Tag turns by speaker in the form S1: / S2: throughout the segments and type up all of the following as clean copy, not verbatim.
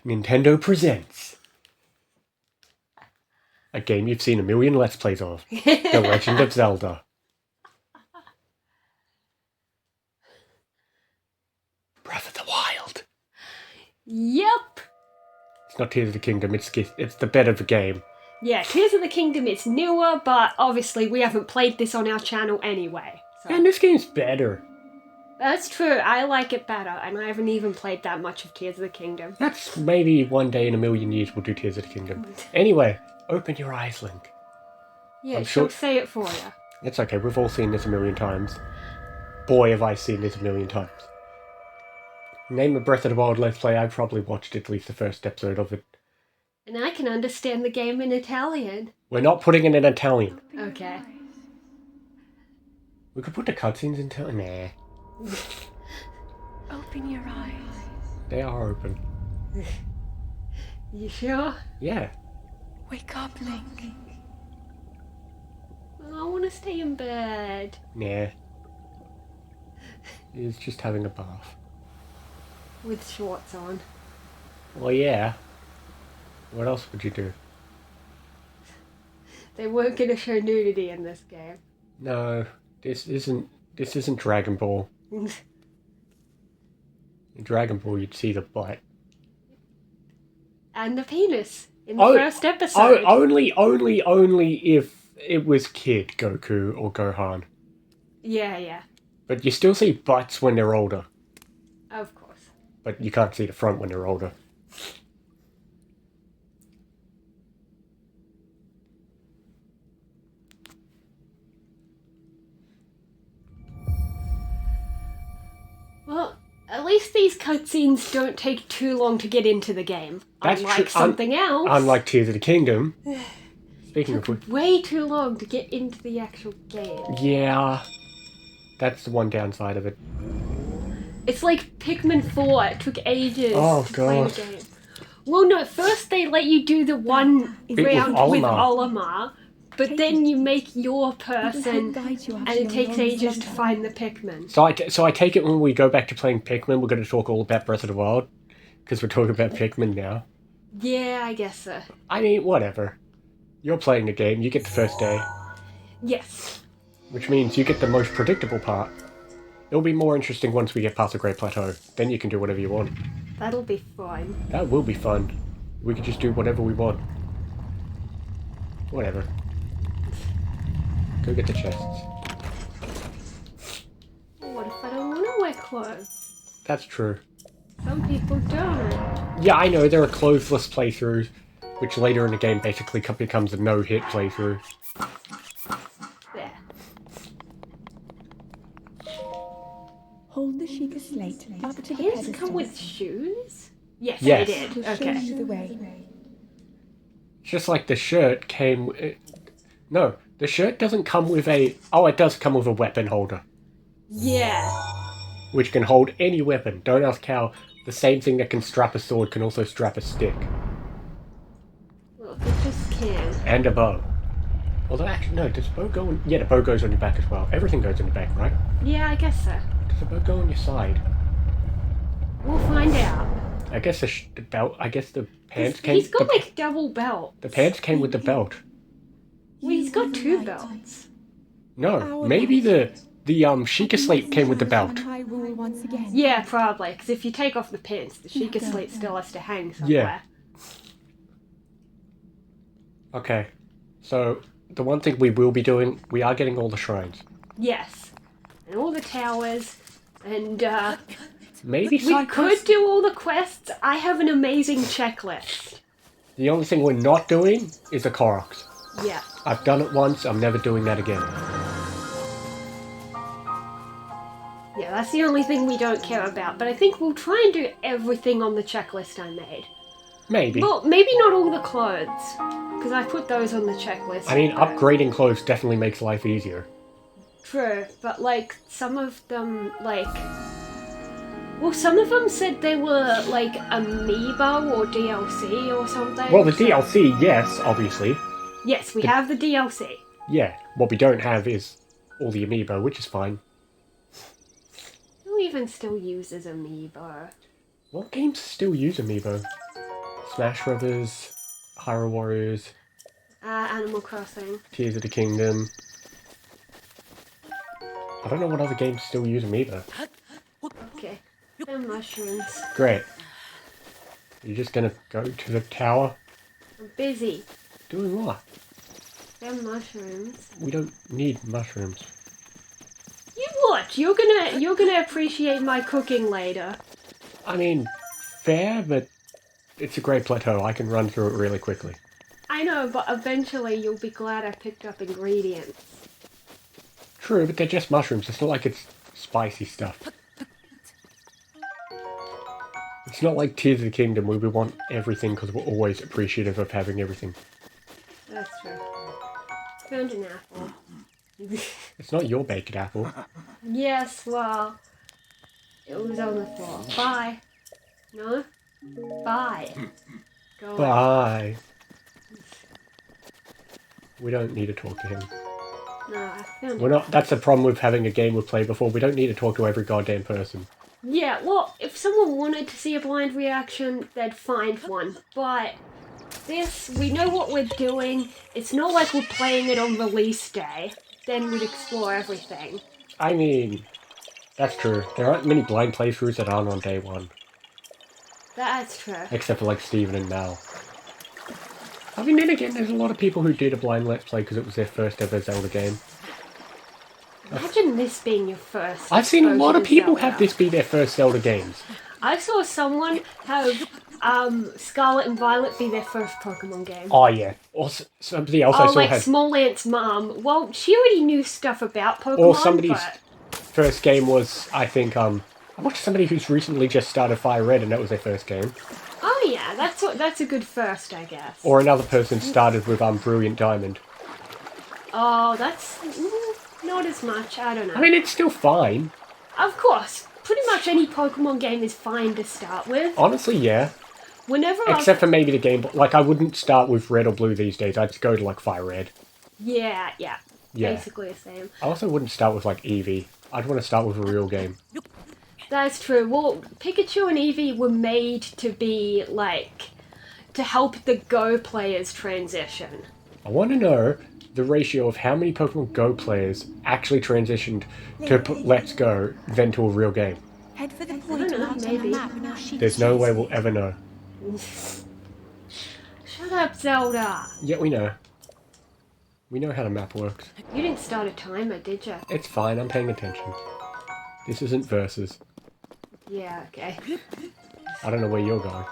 S1: Nintendo presents a game you've seen a million Let's Plays of. The Legend of Zelda. Breath of the Wild.
S2: Yep.
S1: It's not Tears of the Kingdom, it's the better game.
S2: Yeah, Tears of the Kingdom is newer, but obviously we haven't played this on our channel anyway. So.
S1: And this game's better.
S2: That's true, I like it better, and I haven't even played that much of Tears of the Kingdom.
S1: That's maybe one day in a million years we'll do Tears of the Kingdom. Anyway, open your eyes, Link.
S2: Yeah, she'll say it for you.
S1: It's okay, we've all seen this a million times. Boy, have I seen this a million times. Name a Breath of the Wild Let's Play, I've probably watched at least the first episode of it.
S2: And I can understand the game in Italian.
S1: We're not putting it in Italian.
S2: Okay.
S1: We could put the cutscenes in Italian. Nah.
S3: Open your eyes.
S1: They are open.
S2: You sure?
S1: Yeah.
S3: Wake up, Link.
S2: I want to stay in bed.
S1: Nah. He's just having a bath.
S2: With shorts on.
S1: Well, yeah. What else would you do?
S2: They weren't going to show nudity in this game.
S1: No, this isn't Dragon Ball. In Dragon Ball, you'd see the butt.
S2: And the penis in the first episode.
S1: Only if it was Kid Goku or Gohan.
S2: Yeah.
S1: But you still see butts when they're older.
S2: Of course.
S1: But you can't see the front when they're older.
S2: Well, at least these cutscenes don't take too long to get into the game.
S1: That's
S2: unlike something else.
S1: Unlike Tears of the Kingdom. Speaking of which,
S2: way too long to get into the actual game.
S1: Yeah. That's the one downside of it.
S2: It's like Pikmin 4. It took ages to play the game. Well, no, first they let you do the one round with Olimar, but then you make your person, and it takes ages to find the Pikmin.
S1: So I take it when we go back to playing Pikmin, we're going to talk all about Breath of the Wild, because we're talking about Pikmin now.
S2: Yeah, I guess so.
S1: I mean, whatever. You're playing the game, you get the first day.
S2: Yes.
S1: Which means you get the most predictable part. It'll be more interesting once we get past the Great Plateau. Then you can do whatever you want.
S2: That'll be fun.
S1: That will be fun. We can just do whatever we want. Whatever. Go get the chests.
S2: What if I don't want to wear clothes?
S1: That's true.
S2: Some people don't.
S1: Yeah, I know, there are clothesless playthroughs, which later in the game basically becomes a no-hit playthrough.
S2: There.
S3: Hold the Sheikah slate up to the
S2: Does
S3: pedestal.
S2: come with shoes? Yes,
S1: Yes.
S2: they did.
S3: To show
S2: Okay.
S3: you the way.
S1: Just like the shirt came... No, the shirt doesn't come with a... Oh, it does come with a weapon holder.
S2: Yeah.
S1: Which can hold any weapon. Don't ask how. The same thing that can strap a sword can also strap a stick.
S2: Look, it just can.
S1: And a bow. Although, actually, no, does the bow go on... Yeah, the bow goes on your back as well. Everything goes on your back, right?
S2: Yeah, I guess so.
S1: Does the bow go on your side?
S2: We'll find out.
S1: I guess the belt... I guess the pants came...
S2: He's got like double belt.
S1: The pants came with the belt.
S2: Well, he's got two belts.
S1: No, maybe the Sheikah slate came with the belt.
S2: Yeah, probably. Because if you take off the pants, the Sheikah slate still has to hang somewhere.
S1: Yeah. Okay. So, the one thing we will be doing, we are getting all the shrines.
S2: Yes. And all the towers. And,
S1: Maybe
S2: we
S1: side
S2: could
S1: quests?
S2: do all the quests. I have an amazing checklist.
S1: The only thing we're not doing is the Koroks.
S2: Yeah.
S1: I've done it once, I'm never doing that again.
S2: Yeah, that's the only thing we don't care about. But I think we'll try and do everything on the checklist I made.
S1: Maybe.
S2: Well, maybe not all the clothes. Because I put those on the checklist.
S1: I mean, upgrading clothes definitely makes life easier.
S2: True, but like, some of them, like... Well, some of them said they were, like, amiibo or DLC or something.
S1: Well, the DLC, yes, obviously.
S2: Yes, we have the DLC.
S1: Yeah, what we don't have is all the amiibo, which is fine.
S2: Who even still uses amiibo?
S1: What games still use amiibo? Smash Brothers, Hyrule Warriors,
S2: Animal Crossing.
S1: Tears of the Kingdom. I don't know what other games still use them either.
S2: Okay. They're mushrooms.
S1: Great. You're just gonna go to the tower?
S2: I'm busy.
S1: Doing what?
S2: They're mushrooms.
S1: We don't need mushrooms.
S2: You what? You're gonna appreciate my cooking later.
S1: I mean, fair, but it's a great plateau. I can run through it really quickly.
S2: I know, but eventually you'll be glad I picked up ingredients.
S1: True, but they're just mushrooms. It's not like it's spicy stuff. It's not like Tears of the Kingdom where we want everything because we're always appreciative of having everything.
S2: That's true. Found an apple.
S1: It's not your baked apple.
S2: Yes, well, it was on the floor. Bye. No? Bye. Go away.
S1: Bye. We don't need to talk to him.
S2: No, I found
S1: We're not. That's the problem with having a game we've played before. We don't need to talk to every goddamn person.
S2: Yeah, well, if someone wanted to see a blind reaction, they'd find one. But this, we know what we're doing. It's not like we're playing it on release day. Then we'd explore everything.
S1: I mean, that's true. There aren't many blind playthroughs that aren't on day one.
S2: That's true.
S1: Except for like Steven and Mal. I mean, then again, there's a lot of people who did a blind Let's Play because it was their first ever Zelda game.
S2: Imagine this being your first.
S1: I've seen a lot of people
S2: Zelda.
S1: have this be their first Zelda games.
S2: I saw someone have Scarlet and Violet be their first Pokemon game.
S1: Oh yeah. Also, somebody else I saw
S2: like
S1: had...
S2: Small Ant's mom. Well, she already knew stuff about Pokemon.
S1: Or somebody's
S2: but...
S1: first game was, I think, I watched somebody who's recently just started Fire Red and that was their first game.
S2: Oh yeah, that's a good first, I guess.
S1: Or another person started with Brilliant Diamond.
S2: Oh, that's not as much. I don't know.
S1: I mean, it's still fine.
S2: Of course, pretty much any Pokemon game is fine to start with.
S1: Honestly, yeah.
S2: Whenever
S1: Except for maybe the Game Boy. Like, I wouldn't start with Red or Blue these days. I'd go to, like, Fire Red.
S2: Yeah.
S1: Yeah.
S2: Basically the same.
S1: I also wouldn't start with, like, Eevee. I'd want to start with a real game.
S2: That's true. Well, Pikachu and Eevee were made to be, like, to help the Go players transition.
S1: I want to know the ratio of how many Pokemon Go players actually transitioned to Let's Go than to a real game.
S3: Head for the
S2: I
S3: point
S2: don't know,
S3: marked on the
S2: maybe.
S3: map in our sheet.
S1: There's no way we'll ever know.
S2: Shut up, Zelda.
S1: Yeah, we know. We know how the map works.
S2: You didn't start a timer, did you?
S1: It's fine, I'm paying attention. This isn't Versus.
S2: Yeah, okay.
S1: I don't know where you're going.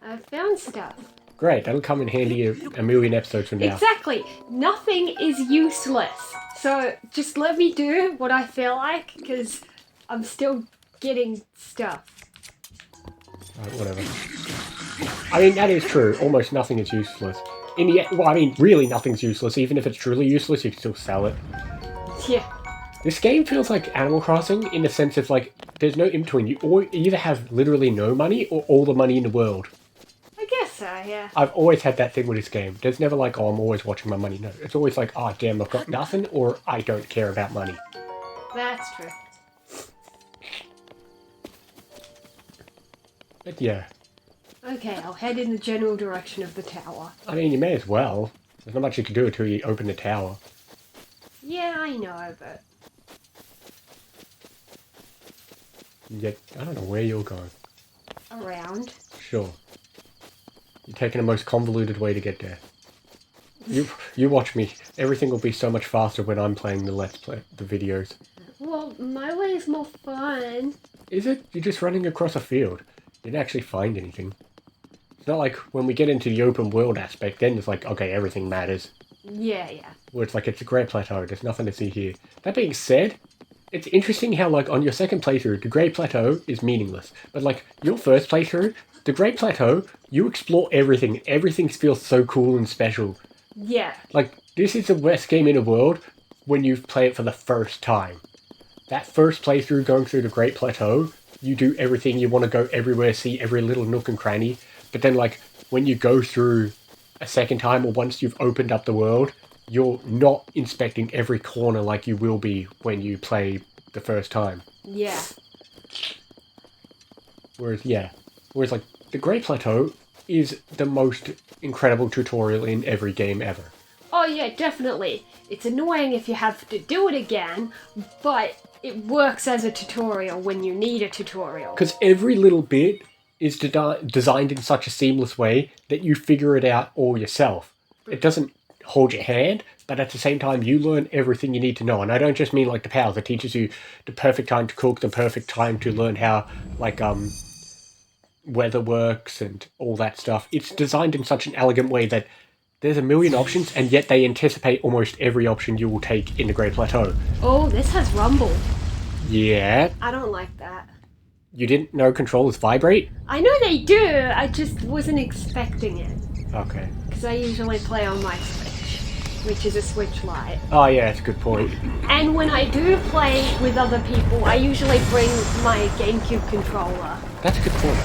S2: I found stuff.
S1: Great, that'll come in handy a million episodes from now.
S2: Exactly. Nothing is useless. So just let me do what I feel like, because I'm still getting stuff.
S1: Right, whatever. I mean, that is true. Almost nothing is useless. In the well, I mean, really nothing's useless. Even if it's truly useless, you can still sell it.
S2: Yeah.
S1: This game feels like Animal Crossing in the sense of, like, there's no in-between. You either have literally no money or all the money in the world.
S2: I guess so, yeah.
S1: I've always had that thing with this game. There's never like, oh, I'm always watching my money. No, it's always like, oh, damn, I've got nothing, or I don't care about money.
S2: That's true.
S1: But yeah.
S2: Okay, I'll head in the general direction of the tower.
S1: I mean, you may as well. There's not much you can do until you open the tower.
S2: Yeah, I know, but...
S1: Yet, I don't know where you're going.
S2: Around.
S1: Sure. You're taking the most convoluted way to get there. You watch me. Everything will be so much faster when I'm playing the Let's Play, the videos.
S2: Well, my way is more fun.
S1: Is it? You're just running across a field. You didn't actually find anything. It's not like when we get into the open world aspect, then it's like, okay, everything matters.
S2: Yeah.
S1: Where it's like, it's a Great Plateau, there's nothing to see here. That being said, it's interesting how, like, on your second playthrough, the Great Plateau is meaningless. But, like, your first playthrough, the Great Plateau, you explore everything. Everything feels so cool and special.
S2: Yeah.
S1: Like, this is the best game in the world when you play it for the first time. That first playthrough going through the Great Plateau, you do everything, you want to go everywhere, see every little nook and cranny. But then, like, when you go through a second time, or once you've opened up the world, you're not inspecting every corner like you will be when you play the first time.
S2: Yeah.
S1: Whereas, like, the Great Plateau, is the most incredible tutorial in every game ever.
S2: Oh yeah, definitely. It's annoying if you have to do it again, but it works as a tutorial when you need a tutorial.
S1: Because every little bit is designed in such a seamless way that you figure it out all yourself. It doesn't hold your hand, but at the same time you learn everything you need to know. And I don't just mean like the powers. It teaches you the perfect time to cook, the perfect time to learn how like weather works and all that stuff. It's designed in such an elegant way that there's a million options, and yet they anticipate almost every option you will take in the Great Plateau.
S2: Oh, this has rumble.
S1: Yeah.
S2: I don't like that.
S1: You didn't know controllers vibrate?
S2: I know they do, I just wasn't expecting it.
S1: Okay.
S2: Because I usually play on my Switch, which is a Switch Lite.
S1: Oh yeah, that's a good point.
S2: And when I do play with other people, I usually bring my GameCube controller.
S1: That's a good point.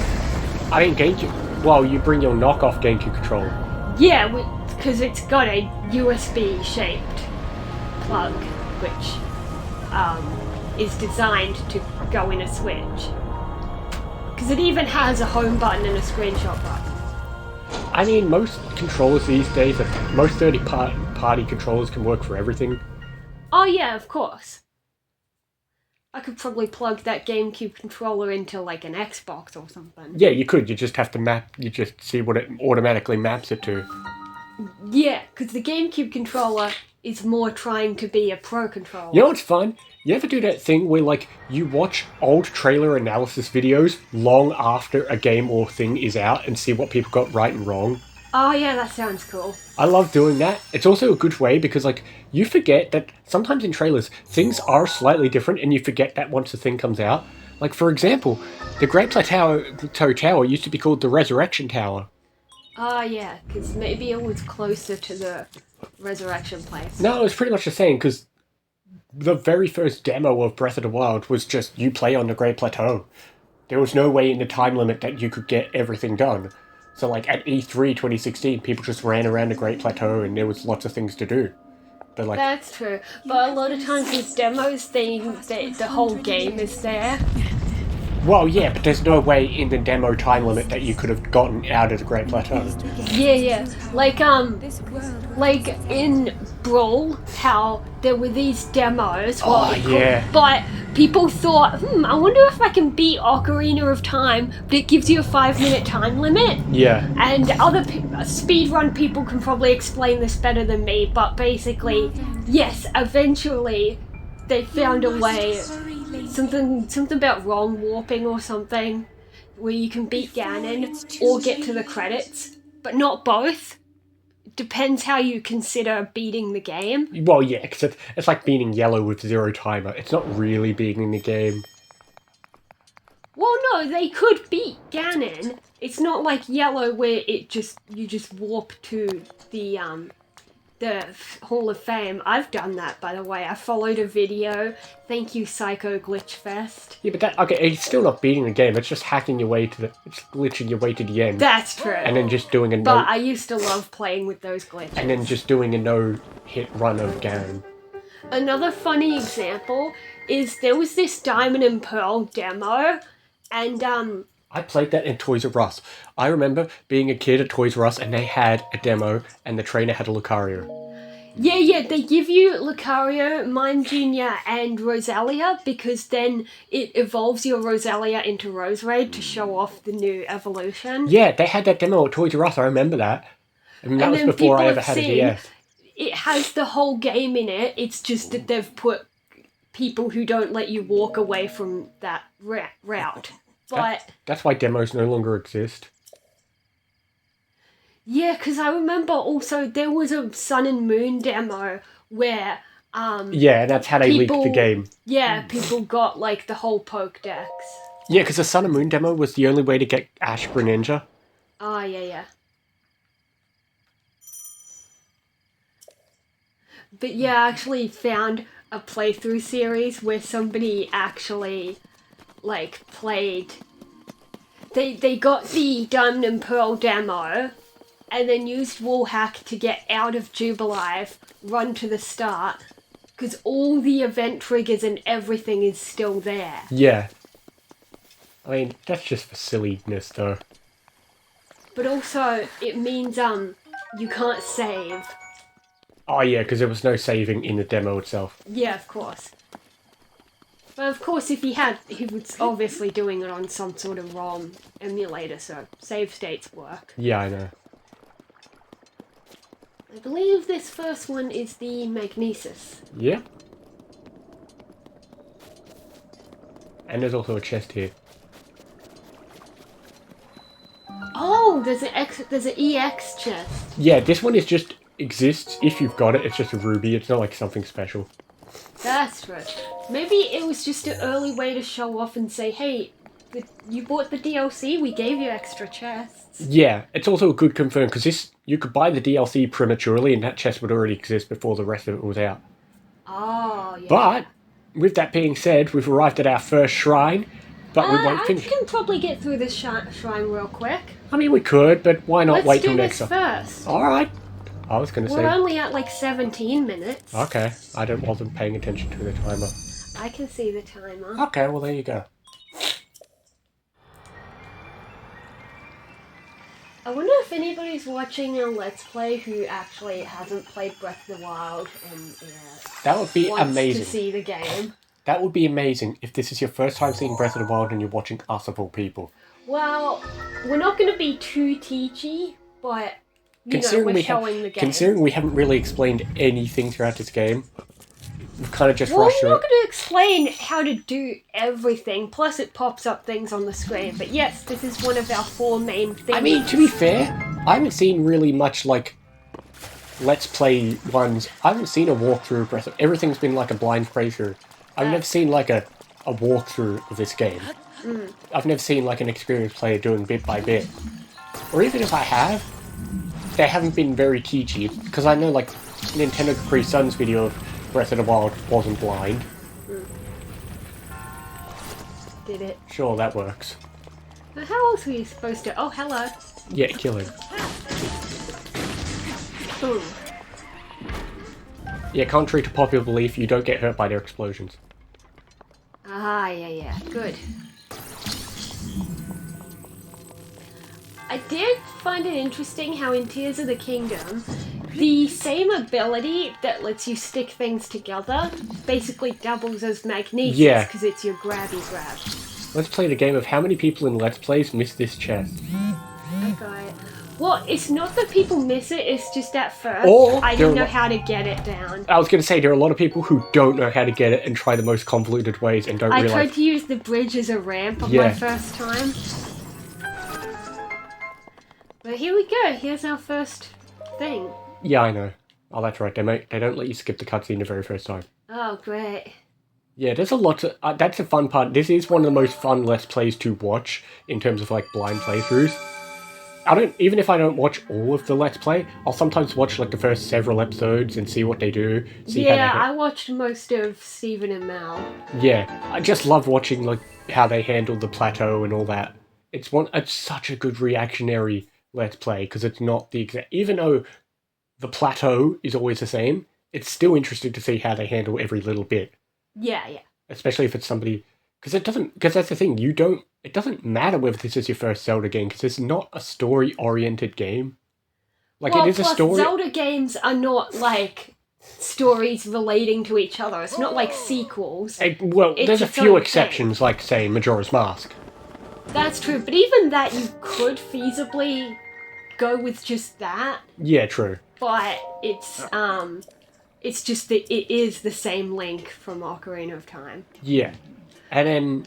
S1: I mean, GameCube... Well, you bring your knockoff GameCube controller.
S2: Yeah, because it's got a USB-shaped plug, which is designed to go in a Switch. Because it even has a home button and a screenshot button.
S1: I mean, most controllers these days, most third-party controllers can work for everything.
S2: Oh yeah, of course. I could probably plug that GameCube controller into like an Xbox or something.
S1: Yeah, you could. You just have to you just see what it automatically maps it to.
S2: Yeah, because the GameCube controller is more trying to be a pro controller.
S1: You know what's fun? You ever do that thing where, like, you watch old trailer analysis videos long after a game or thing is out and see what people got right and wrong?
S2: Oh yeah, that sounds cool.
S1: I love doing that. It's also a good way because, like, you forget that sometimes in trailers, things are slightly different and you forget that once the thing comes out. Like, for example, the Great Plateau Tower used to be called the Resurrection Tower.
S2: Oh yeah, because maybe it was closer to the Resurrection place.
S1: No, it was pretty much the same because the very first demo of Breath of the Wild was just you play on the Great Plateau. There was no way in the time limit that you could get everything done. So, like, at E3 2016, people just ran around the Great Plateau and there was lots of things to do. But, like,
S2: that's true. But a lot of times with demos, the whole game is there.
S1: Well, yeah, but there's no way in the demo time limit that you could have gotten out of the Great Plateau.
S2: Yeah. Like in Brawl, how there were these demos. But people thought, I wonder if I can beat Ocarina of Time, but it gives you a 5-minute time limit.
S1: Yeah.
S2: And other speedrun people can probably explain this better than me, but basically, yes, eventually they found a way. Something about wrong warping or something, where you can beat Ganon or get to the credits, but not both. Depends how you consider beating the game.
S1: Well, yeah, because it's like beating Yellow with zero timer. It's not really beating the game.
S2: Well, no, they could beat Ganon. It's not like Yellow where you just warp to the Hall of Fame. I've done that, by the way. I followed a video. Thank you, Psycho Glitch Fest.
S1: Yeah, but it's still not beating the game. It's just hacking your way it's glitching your way to the end.
S2: That's true.
S1: And then just doing
S2: But I used to love playing with those glitches.
S1: And then just doing a no-hit run of Ganon.
S2: Another funny example is there was this Diamond and Pearl demo, and
S1: I played that in Toys R Us. I remember being a kid at Toys R Us and they had a demo and the trainer had a Lucario.
S2: Yeah, they give you Lucario, Mime Jr. and Rosalia because then it evolves your Rosalia into Roserade to show off the new evolution.
S1: Yeah, they had that demo at Toys R Us, I remember that. And that was before I ever had a DS.
S2: It has the whole game in it, it's just that they've put people who don't let you walk away from that route. But
S1: that's why demos no longer exist.
S2: Yeah, because I remember also there was a Sun and Moon demo where
S1: yeah, and that's how they leaked the game.
S2: Yeah, people got like the whole Pokédex.
S1: Yeah, because the Sun and Moon demo was the only way to get Ash Greninja.
S2: Oh, yeah. But yeah, I actually found a playthrough series where somebody actually like played. They got the Diamond and Pearl demo and then used Wallhack to get out of Jubilife, run to the start, because all the event triggers and everything is still there.
S1: Yeah. I mean, that's just for silliness, though.
S2: but also it means you can't save.
S1: Oh yeah, because there was no saving in the demo itself.
S2: Yeah, of course. But of course, if he was obviously doing it on some sort of ROM emulator, so save states work.
S1: Yeah, I know.
S2: I believe this first one is the Magnesis.
S1: Yeah. And there's also a chest here.
S2: Oh, there's an EX chest.
S1: Yeah, this one is just exists. If you've got it, it's just a ruby. It's not like something special.
S2: That's right. Maybe it was just an early way to show off and say, hey, you bought the DLC, we gave you extra chests.
S1: Yeah, it's also a good confirm, because you could buy the DLC prematurely and that chest would already exist before the rest of it was out.
S2: Oh, yeah.
S1: But, with that being said, we've arrived at our first shrine, but we won't finish.
S2: I can probably get through this shrine real quick.
S1: I mean, we could, but why not wait till next time?
S2: Let's do this first.
S1: Alright. I was going to say...
S2: We're only at like 17 minutes.
S1: Okay, I wasn't paying attention to the timer.
S2: I can see the timer.
S1: Okay, well there you go.
S2: I wonder if anybody's watching a Let's Play who actually hasn't played Breath of the Wild and
S1: that would be
S2: wants
S1: amazing.
S2: to see the game.
S1: That would be amazing if this is your first time seeing Breath of the Wild and you're watching us of all people.
S2: Well, we're not going to be too teachy, but we're showing the game.
S1: Considering we haven't really explained anything throughout this game, we've kind of just rushed through it.
S2: We're not going to explain how to do everything, plus it pops up things on the screen. But yes, this is one of our 4 main things.
S1: I mean, to be fair, I haven't seen really much, like, Let's Play ones. I haven't seen a walkthrough of Breath of... Everything's been like a blind playthrough. I've never seen, like, a walkthrough of this game. I've never seen, like, an experienced player doing bit by bit. Or even if I have, they haven't been very teachy, because I know, like, Nintendo Capri Sun's video of Breath of the Wild wasn't blind.
S2: Did it?
S1: Sure, that works.
S2: But how else were you supposed to... Oh, hello.
S1: Yeah, kill him.
S2: Boom.
S1: Yeah, contrary to popular belief, you don't get hurt by their explosions.
S2: Ah, yeah, good. I did find it interesting how in Tears of the Kingdom, the same ability that lets you stick things together basically doubles as Magnesis because it's your grabby grab.
S1: Let's play the game of how many people in Let's Plays miss this chest.
S2: I got it. Well, it's not that people miss it, it's just at first I didn't know how to get it down.
S1: I was going to say, there are a lot of people who don't know how to get it and try the most convoluted ways and don't realize...
S2: I tried to use the bridge as a ramp on my first time. But here we go, here's our first thing.
S1: Yeah, I know. Oh, that's right, they don't let you skip the cutscene the very first time.
S2: Oh, great.
S1: Yeah, there's a lot to... that's the fun part. This is one of the most fun Let's Plays to watch in terms of, like, blind playthroughs. Even if I don't watch all of the Let's Play, I'll sometimes watch, like, the first several episodes and see what they do.
S2: I watched most of Stephen and Mal.
S1: Yeah, I just love watching, like, how they handle the plateau and all that. It's such a good reactionary Let's Play, because it's not the exact... Even though the plateau is always the same, it's still interesting to see how they handle every little bit.
S2: Yeah.
S1: Especially if it's somebody... Because that's the thing, it doesn't matter whether this is your first Zelda game, because it's not a story-oriented game. Like, it is a story...
S2: Zelda games are not, like, stories relating to each other. It's not like sequels.
S1: There's a few exceptions, like, say, Majora's Mask.
S2: That's true, but even that you could feasibly go with just that.
S1: Yeah, true.
S2: But it's just that it is the same Link from Ocarina of Time.
S1: Yeah. And then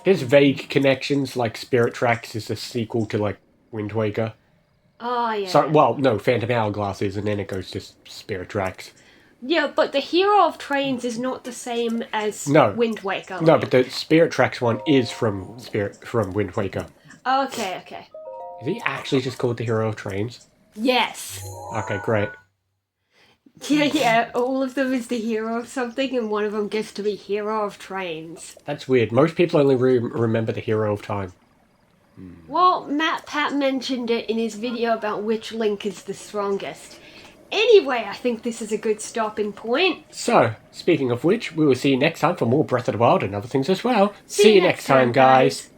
S1: there's vague connections, like Spirit Tracks is a sequel to, like, Wind Waker.
S2: Oh, yeah.
S1: Phantom Hourglass is, and then it goes to Spirit Tracks.
S2: Yeah, but the Hero of Trains is not the same as Wind Waker.
S1: No, but the Spirit Tracks one is from Wind Waker.
S2: Okay.
S1: Is he actually just called the Hero of Trains?
S2: Yes.
S1: Okay, great.
S2: Yeah, all of them is the hero of something, and one of them gets to be Hero of Trains.
S1: That's weird. Most people only remember the Hero of Time.
S2: Well, Matt Pat mentioned it in his video about which Link is the strongest. Anyway, I think this is a good stopping point.
S1: So, speaking of which, we will see you next time for more Breath of the Wild and other things as well. See you next time, guys.